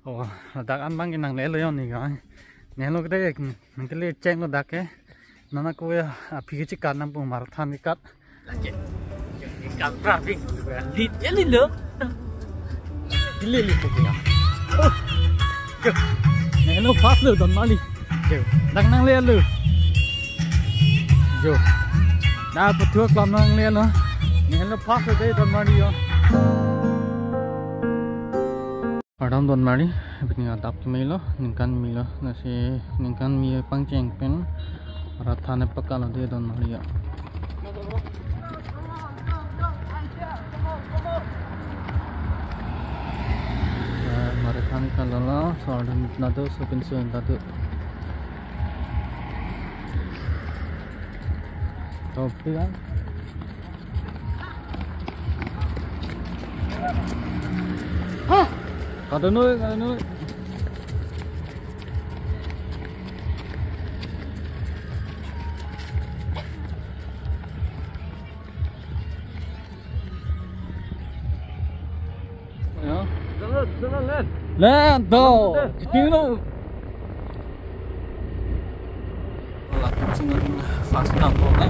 Ồ, đặc ăn băng cái nàng lẽ lấy này cái nè lúc đấy mình cái lấy chén nó đặc cái nó coi phi cái chicken nằm bụng marathon đi cắt cắt ra đi lít cái lít nữa lít lít cái nè nó phát lửa đòn nó đi đặc năng lẽ lửa rồi đã bắt thuốc làm năng lẽ nữa nè nó phát lửa đấy đòn nó đi Adam don mari, begini atap milo, ningkan nasi ningkan mie pangceng pen, rata ne pakal dia don mari ya. Mereka ni kalau lah, soalnya nado sepensiun nado. Topi kan? Hah? Kada nuôi. Lên đồ, tiếng đâu. Là cũng xin phát động bộ đấy.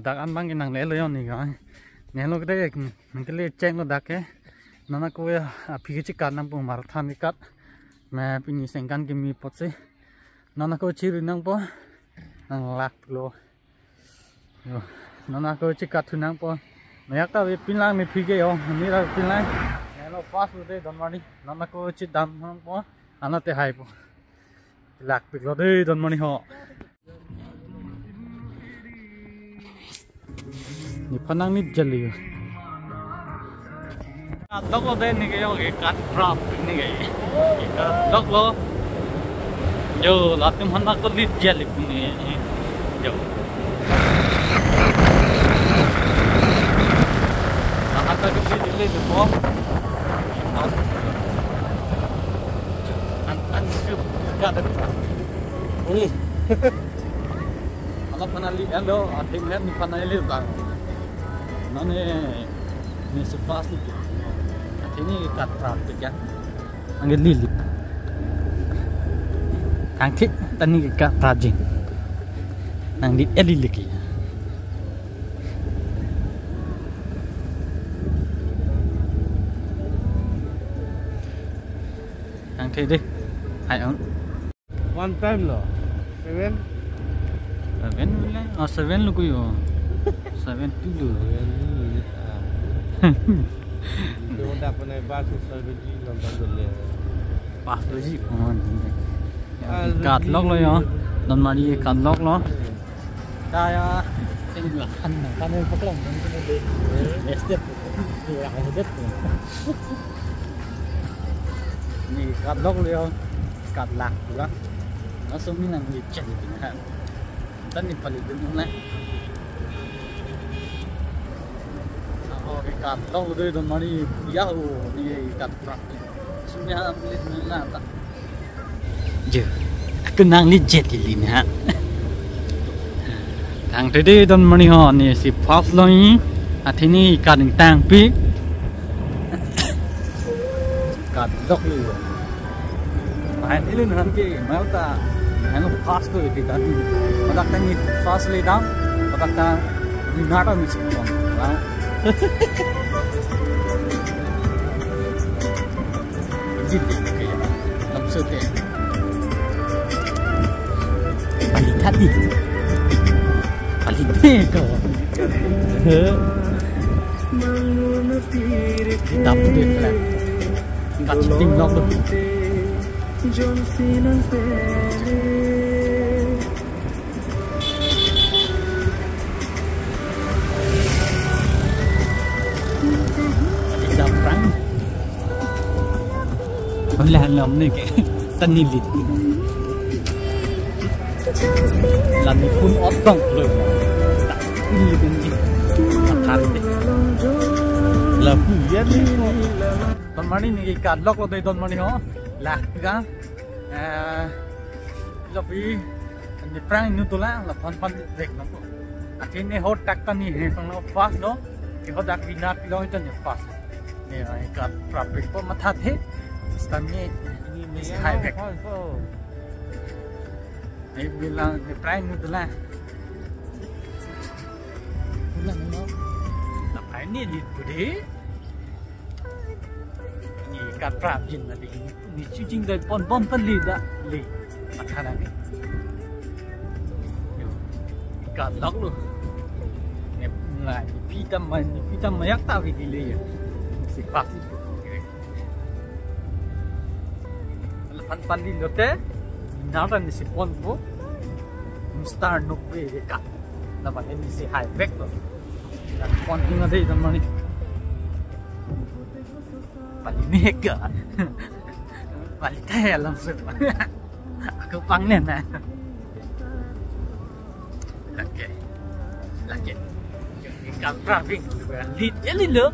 Đặc ăn băng cái nàng lẽ lấy này cái nè lúc đấy mình cái lấy chén nó đặc cái nó coi phi cái chicken nằm bụng marathon đi cắt mà pin sinh can cái mi bớt xí nó coi chỉ năng po năng lạc lo nó coi chicken thu năng po mà nhắc tới pin lang mình phi cái không mình là pin lang nè nó fast rồi đấy đón vào đi nó coi chỉ đam năng po nó te hay po lạc lo đấy đón vào đi họ ni panang ni jali dog lo den ni cái cut crop ni cái dog lo yo la tum hana ko ni jali ni yo aha ta ke jali ni po an ka da ni ala panali elo atim het ni panali ba nó này sẽ phát đi thế này cắt rạp được chứ anh cái lì càng thích tận này cắt rạp gì anh đi lì lì kì càng thích đi hay không one time lo seven lên seven luôn kêu seven tu Dia dapat naik bas seven G nonton dulu. Bas tu sih, kat lock lo ya, dan mari kat lock lo. Kaya ini lah kan ini pekelang ini step, ini step. Ni kat lock lo ya, kat lock juga. Langsung ni nanti cek ni kan. Dan ni paling dulu lah. Kat lock rồi đồn mà đi yao đi kat trap sunya beli mana tak je kenang ni jet ini ha thằng tới đây đồn mà đi họ này si fast loi thế này kat tang pi kat lock luôn mà ini lu nanti mau ta hang fast tu di kat pada tang fast lay down pada tang ni nada mesti on Jadi kayak absurd ya. Paling tadi, paling tega. Kita boleh lah. Kat ting lock tu. Làm này cái tân niên lịch làm phun ót bông rồi ini benci matahari deh là phụ yên đi Don Mari nih ikan lok lo dari Don Mari ho lah kan tapi ini perang ini tuh lah pan dek nampu akhirnya hot tak tani kalau fast no kita dak binat lo itu nih fast nih ikan traffic pun matah deh sekarang ini high back ini bilang ini perang itu lah apa ini itu dehการปราบยินอะไรนี่จริงๆเลยปนเป็นลีดอะลีมาทานนี่การล็อกลูกเนี่ยไงพี่ทำมายักษ์ตาวิกิเลยสิปักพันลีดเต้น่าจะนี่สิปนปุ๊บมิสเตอร์นุกเวเดกัดแล้วมันนี่สิไฮเวกตัวปนที่นั่นได้ทำมานี่Palinega Palikaya langsung Aku panggil na Lagi Ikan traffic Lead ini loh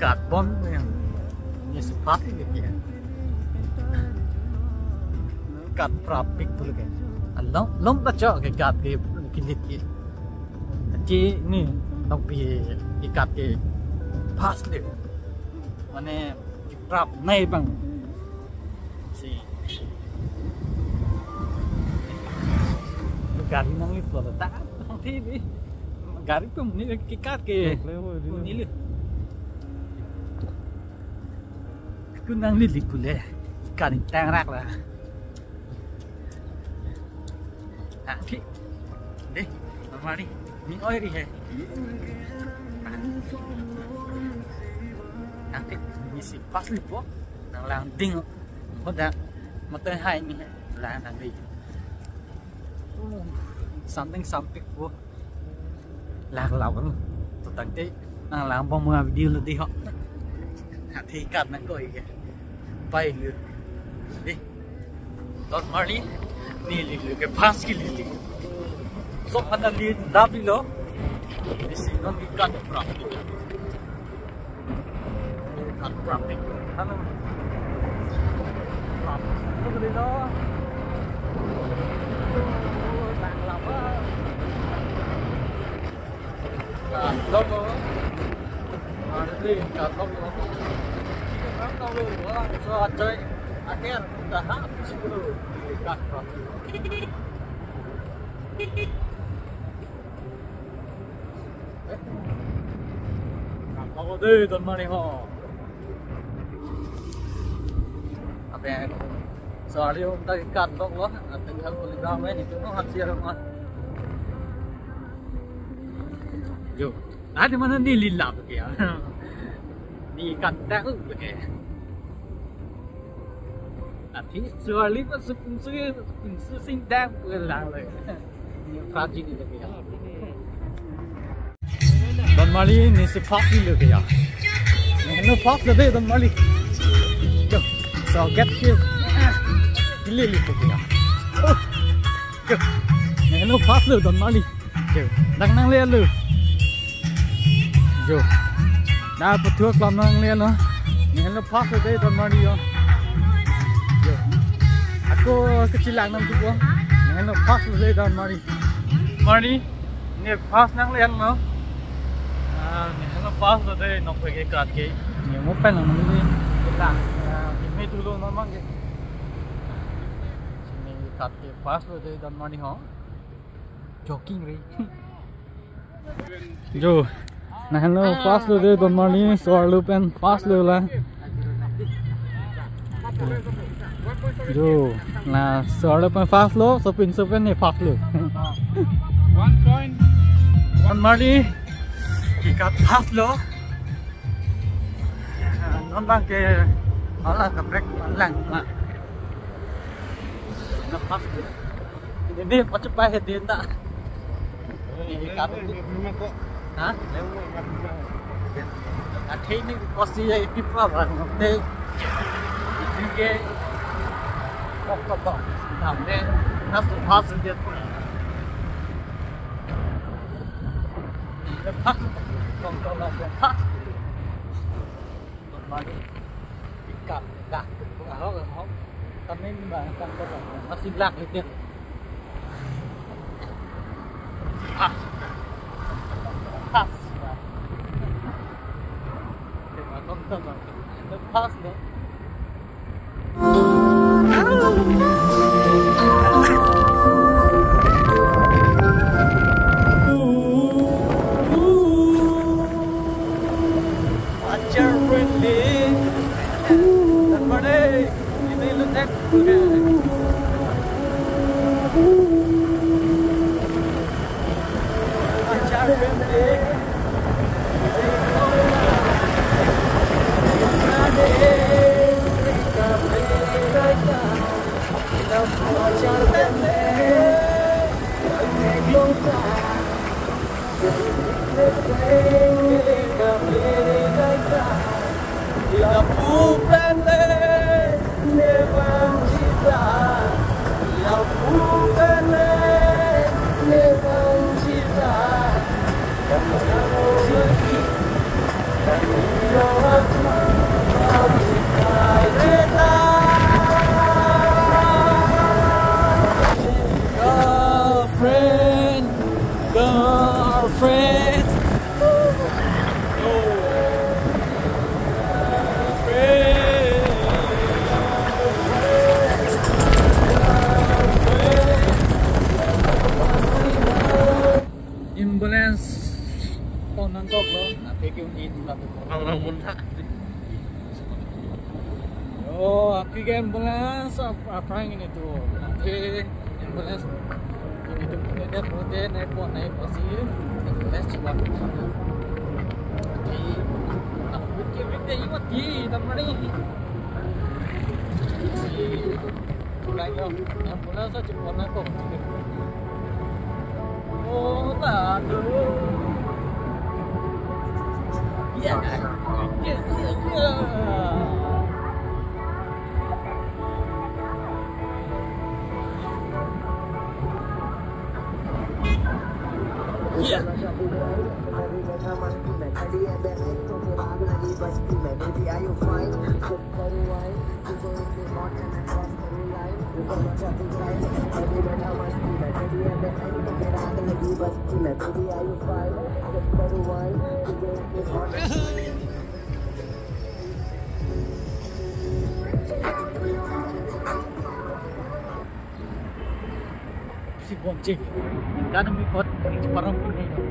Carbon Ini sepati lagi Ikan traffic tu lagi Long tak cak ke ikan ke Kilit ke Jadi ni Nak pergi ikan ke Pas dia Mana kiprap naik bang, si gari nang lift lah, tak nanti ni gari pun ni kikat ke, ni le, aku nang lift pula, ikan tang rak lah, nanti, deh, apa ni, ni oil ni है nanti misi pas lipo nang lang ding moda motor hai ni la nang đi something po lạc lòng tụi tận tí nang lang bom mưa video là đi họ thì cắt nang coi kìa bay nữa đi Don Mari ni li cái pass ki li so pada li dab đi lo misi non di kat prap Traffic, halo, traffic, tu dia dah, tak lama, kat logo, nanti kat logo, kita tahu orang surat cek, akhir dah habis dulu kat traffic. Logo deh, Don Mari ho. Soalnya kita ikan dok loh, tinggal kulit ramai ni tu hasil ramai. Yo, ada mana ni lilap ke ya? Ni ikan tak ke? Nanti soalnya pas sepuluh sing tak pulang lagi. Ni fragil ni lagi ya. Don Mari ni sepak ni lagi ya. Ni pak lebih Don Mari. Yo. So get here, lili tu dia. Oh, go. Ni lu pas lu Don Mari. Go. Nang lian lu. Go. Dah betul kelam nang lian lo. Ni lu pas lu Don Mari yo. Go. Aku kecilan nam tu buang. Ni lu pas lu Don Mari. Mari, ni pas nang lian lo. Ni lu pas lu nak pergi kat ke. Ni mau pen nang ni. Kita. Ini dulu memang ke sini kat ke pas lo dari Don Mari ho jogging ri jo nah hello pas lo dari Don Mari soal lu pen pas lo lah jo nah soal lu pen pas lo sopin ni pas lo 1 point Don Mari kat pas lo non bang ke Allah kebrek lang mak lepas ini cepat dia tak ini kami hah akhir ini posisi itu apa nanti ini ke kok namanya nasi pas dia lepas kontrol lepas kembali ikat dah kalau kami menggunakan kontrol masih belak itu pas kontrol lepas deh orang muntah. Oh, aku ke ambulans apa yang ini tuh? Nanti ambulans ini tuh dia putih naik pasir, ambulans coba. Di aku kira ini mati, tapi ini. Lagi ambulans aja coba kok. Oh, tak ada. Yeah. Si bonceng, kan mikot parang pinay daw.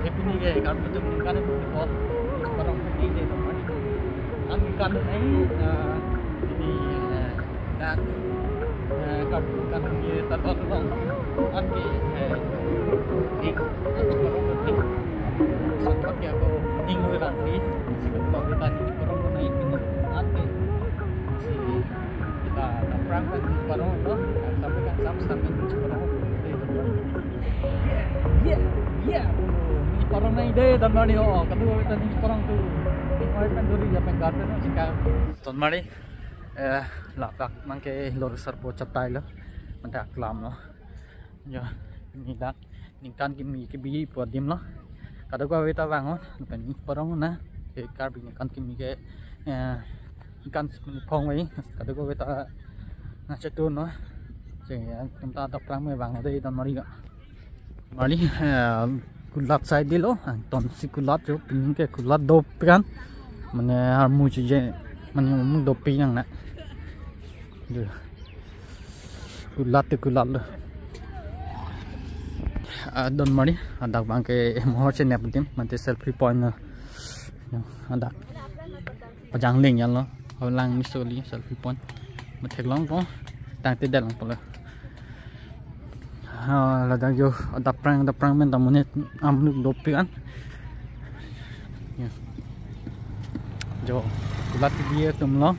Kaya pinigay, kan betul kan mikot parang pinay daw. Ang kan ay ini dan kan ni tatong ang di parang pinay. Sampai kaya ko ningoy lang ni si betul kita ni parang pinay ate si kita perang kan parang no sampai kan sampai parang iya ni parang na ide dan mari ho kedua kita ni parang tu mai penduri ya penggarden jika ton mari lak mangke lor sarpo chatai lo mandak lam lo ya ni dak ningkan kimi bi podim lo kada ko weta bangon pen parang na ke karbi kan kimi ke ikan phong ấy kada ko weta na chetun no chúng ta đọc ra 10 vàng ở đây tầm mari kulat sai đi lo ton si kulat jo pin ke kulat do kan mane har mu je mane mu do pi yang na kulat lo don mari adak bang ke mo che ne pentim mante selfie point na adak pajang link yan lo lang misoli selfie point mathek long ko tang te dal lang pala là đang vô đập răng bên tầm một nét âm nước đột biến vô lát cái bia tụm nó